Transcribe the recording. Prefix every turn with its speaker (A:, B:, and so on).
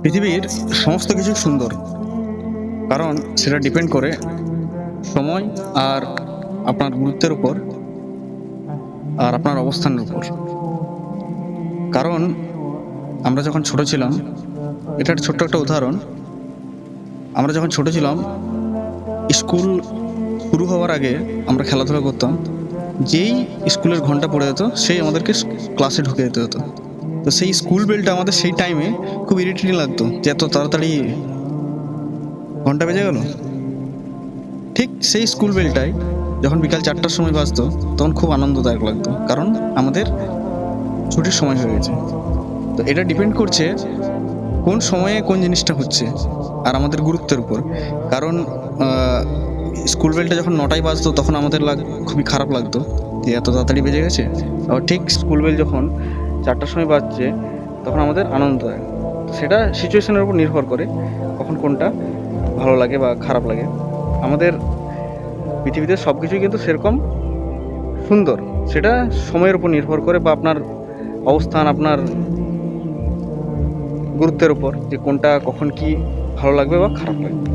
A: পৃথিবীর সমস্ত কিছু সুন্দর, কারণ সেটা ডিপেন্ড করে সময় আর আপনার গুরুত্বের উপর আর আপনার অবস্থানের উপর। কারণ আমরা যখন ছোট ছিলাম, এটা একটা ছোট্ট একটা উদাহরণ। আমরা যখন ছোট ছিলাম, স্কুল শুরু হওয়ার আগে আমরা খেলাধুলা করতাম। যেই স্কুলের ঘন্টা পড়ে যেত সেই আমাদেরকে ক্লাসে ঢুকে যেতে হতো। তো সেই স্কুল বেলটা আমাদের সেই টাইমে খুব ইরিটেটিং লাগতো যে এত তাড়াতাড়ি ঘন্টা বেজে গেল। ঠিক সেই স্কুল বেলটাই যখন বিকাল 4টার সময় বাজতো তখন খুব আনন্দদায়ক লাগতো, কারণ আমাদের ছুটির সময় হয়ে গেছে। তো এটা ডিপেন্ড করছে কোন সময়ে কোন জিনিসটা হচ্ছে আর আমাদের গুরুত্বের উপর। কারণ স্কুল বেলটা যখন 9টায় বাজতো তখন আমাদের খুবই খারাপ লাগতো যে এত তাড়াতাড়ি বেজে গেছে। আবার ঠিক স্কুল বেল যখন 4টার সময় বাজছে তখন আমাদের আনন্দ হয়। সেটা সিচুয়েশনের উপর নির্ভর করে কখন কোনটা ভালো লাগে বা খারাপ লাগে। আমাদের পৃথিবীতে সব কিছুই কিন্তু সেরকম সুন্দর, সেটা সময়ের উপর নির্ভর করে বা আপনার অবস্থান, আপনার গুরুত্বের উপর, যে কোনটা কখন কি ভালো লাগবে বা খারাপ লাগবে।